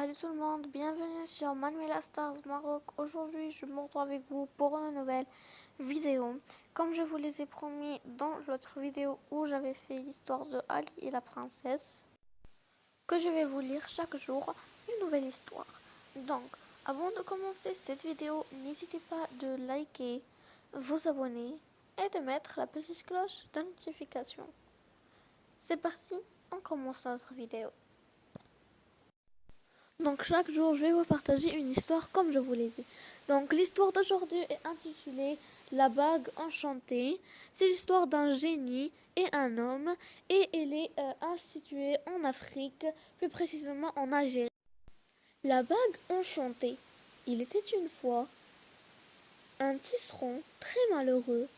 Salut tout le monde, bienvenue sur Manuela Stars Maroc. Aujourd'hui, je me retrouve avec vous pour une nouvelle vidéo. Comme je vous les ai promis dans l'autre vidéo où j'avais fait l'histoire de Ali et la princesse, que je vais vous lire chaque jour une nouvelle histoire. Donc, avant de commencer cette vidéo, n'hésitez pas de liker, vous abonner et de mettre la petite cloche de notification. C'est parti, on commence notre vidéo. Donc chaque jour, je vais vous partager une histoire comme je vous l'ai dit. Donc l'histoire d'aujourd'hui est intitulée La bague enchantée. C'est l'histoire d'un génie et un homme et elle est instituée en Afrique, plus précisément en Algérie. La bague enchantée. Il était une fois un tisserand très malheureux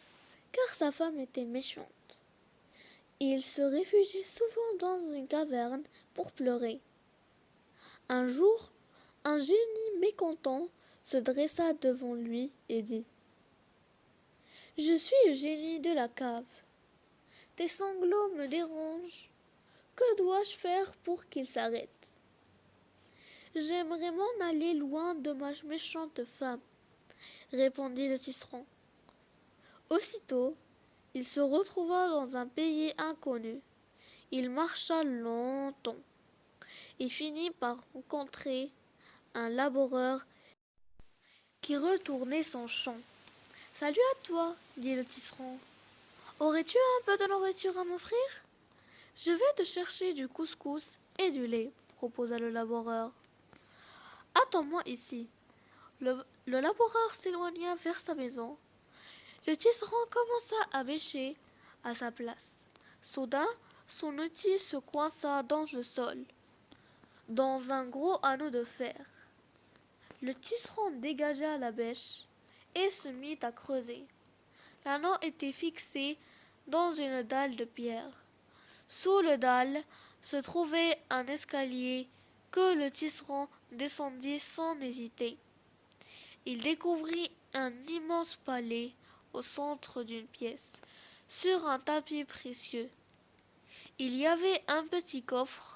car sa femme était méchante. Il se réfugiait souvent dans une caverne pour pleurer. Un jour, un génie mécontent se dressa devant lui et dit : « Je suis le génie de la cave. Tes sanglots me dérangent. Que dois-je faire pour qu'ils s'arrêtent ? J'aimerais m'en aller loin de ma méchante femme, répondit le tisserand. Aussitôt, il se retrouva dans un pays inconnu. Il marcha longtemps et finit par rencontrer un laboureur qui retournait son champ. « Salut à toi, dit le tisserand. Aurais-tu un peu de nourriture à m'offrir ? Je vais te chercher du couscous et du lait, proposa le laboureur. Attends-moi ici. Le laboureur s'éloigna vers sa maison. Le tisserand commença à bêcher à sa place. Soudain, son outil se coinça dans le sol, dans un gros anneau de fer. Le tisserand dégagea la bêche et se mit à creuser. L'anneau était fixé dans une dalle de pierre. Sous le dalle se trouvait un escalier que le tisserand descendit sans hésiter. Il découvrit un immense palais au centre d'une pièce, sur un tapis précieux. Il y avait un petit coffre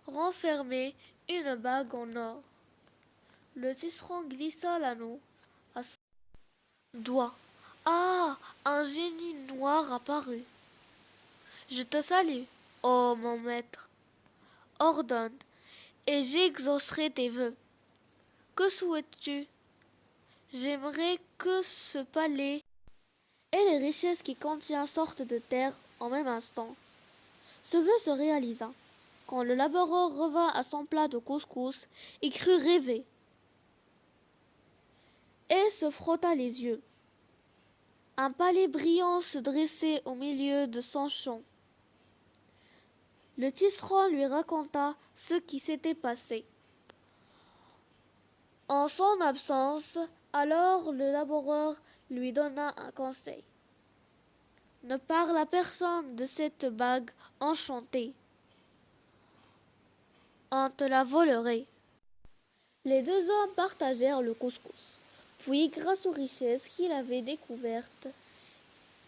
renfermé une bague en or. Le tisserand glissa l'anneau à son doigt. Ah, un génie noir apparut. Je te salue, ô mon maître. Ordonne, et j'exaucerai tes vœux. Que souhaites-tu ? J'aimerais que ce palais et les richesses qui contient sortent de terre en même instant. Ce vœu se réalisa. Quand le laboureur revint à son plat de couscous, il crut rêver et se frotta les yeux. Un palais brillant se dressait au milieu de son champ. Le tisserand lui raconta ce qui s'était passé. En son absence, alors le laboureur lui donna un conseil. Ne parle à personne de cette bague enchantée. On te la volerait. Les deux hommes partagèrent le couscous. Puis, grâce aux richesses qu'il avait découvertes,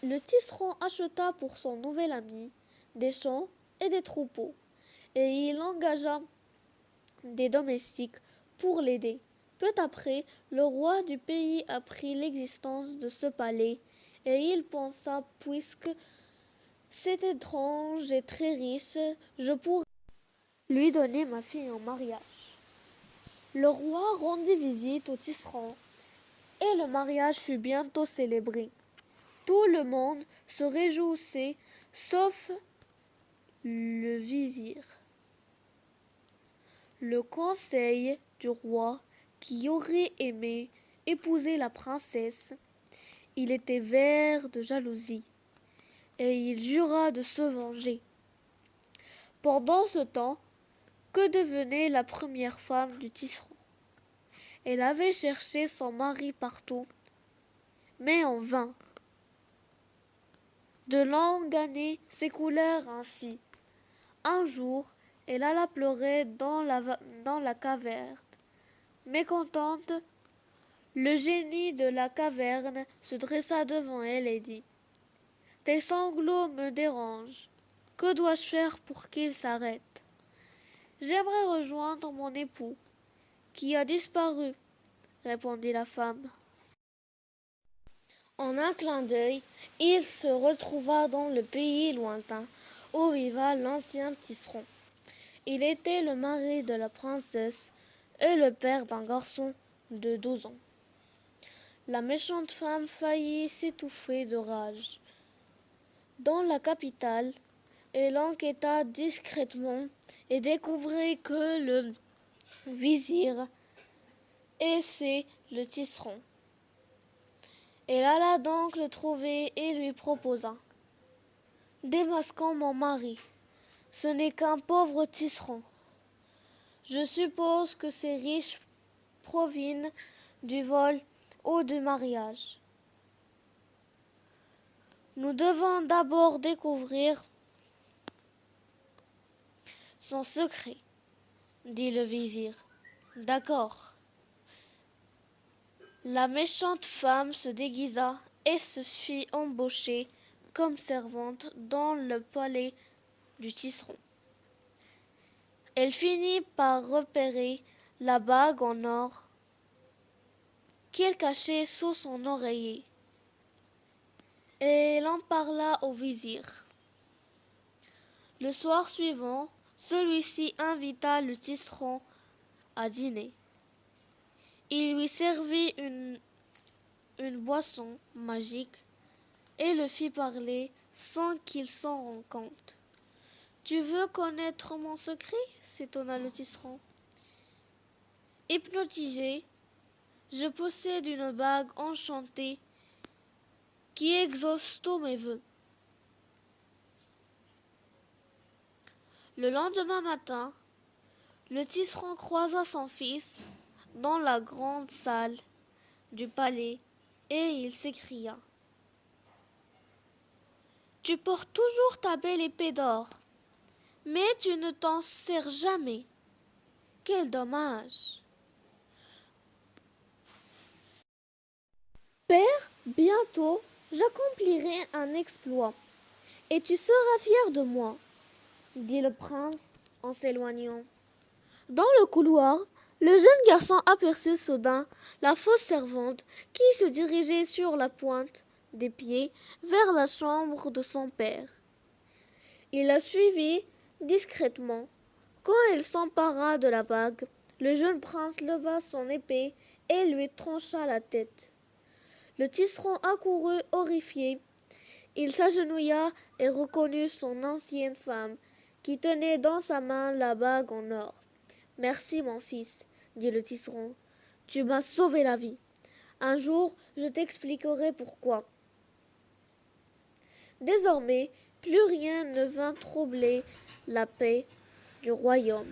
le tisserand acheta pour son nouvel ami des champs et des troupeaux, et il engagea des domestiques pour l'aider. Peu après, le roi du pays apprit l'existence de ce palais, et il pensa, puisque c'est étrange et très riche, je pourrais lui donner ma fille en mariage. Le roi rendit visite au tisserand, et le mariage fut bientôt célébré. Tout le monde se réjouissait, sauf le vizir. Le conseil du roi, qui aurait aimé épouser la princesse, il était vert de jalousie, et il jura de se venger. Pendant ce temps, que devenait la première femme du tisserand ? Elle avait cherché son mari partout, mais en vain. De longues années s'écoulèrent ainsi. Un jour, elle alla pleurer dans la caverne. Mécontente, le génie de la caverne se dressa devant elle et dit : « Tes sanglots me dérangent. Que dois-je faire pour qu'ils s'arrêtent ? J'aimerais rejoindre mon époux, qui a disparu, répondit la femme. En un clin d'œil, il se retrouva dans le pays lointain où vivait l'ancien tisserand. Il était le mari de la princesse et le père d'un garçon de 12 ans. La méchante femme faillit s'étouffer de rage. Dans la capitale, elle enquêta discrètement et découvrit que le vizir était le tisserand. Elle alla donc le trouver et lui proposa: Démasquons mon mari, ce n'est qu'un pauvre tisserand. Je suppose que ces riches proviennent du vol ou du mariage. Nous devons d'abord découvrir son secret, dit le vizir. D'accord. La méchante femme se déguisa et se fit embaucher comme servante dans le palais du tisserand. Elle finit par repérer la bague en or qu'elle cachait sous son oreiller. Et elle en parla au vizir. Le soir suivant, celui-ci invita le tisserand à dîner. Il lui servit une boisson magique et le fit parler sans qu'il s'en rende compte. Tu veux connaître mon secret? S'étonna le tisserand. Hypnotisé, je possède une bague enchantée qui exauce tous mes vœux. Le lendemain matin, le tisserand croisa son fils dans la grande salle du palais et il s'écria: Tu portes toujours ta belle épée d'or, mais tu ne t'en sers jamais. Quel dommage! Père, bientôt j'accomplirai un exploit, et tu seras fier de moi, dit le prince en s'éloignant. Dans le couloir, le jeune garçon aperçut soudain la fausse servante qui se dirigeait sur la pointe des pieds vers la chambre de son père. Il la suivit discrètement. Quand elle s'empara de la bague, le jeune prince leva son épée et lui trancha la tête. Le tisserand accourut horrifié. Il s'agenouilla et reconnut son ancienne femme, qui tenait dans sa main la bague en or. « Merci, mon fils, dit le tisserand. Tu m'as sauvé la vie. Un jour, je t'expliquerai pourquoi. » Désormais, plus rien ne vint troubler la paix du royaume.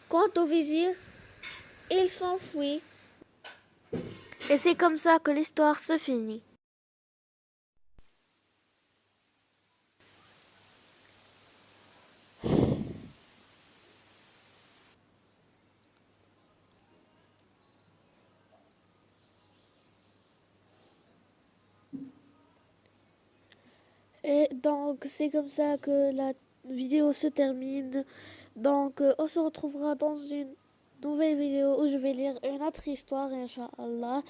Quant au vizir, il s'enfuit. Et c'est comme ça que l'histoire se finit. Et donc, c'est comme ça que la vidéo se termine. Donc, on se retrouvera dans une nouvelle vidéo où je vais lire une autre histoire, Inch'Allah.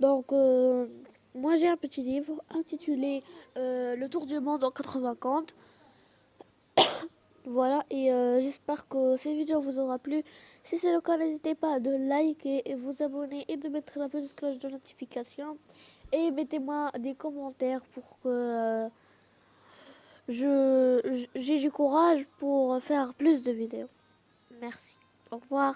Donc, moi j'ai un petit livre intitulé Le tour du monde en 80 contes. Voilà, et j'espère que cette vidéo vous aura plu. Si c'est le cas, n'hésitez pas de liker et vous abonner et de mettre la petite cloche de notification. Et mettez-moi des commentaires pour que j'ai du courage pour faire plus de vidéos. Merci. Au revoir.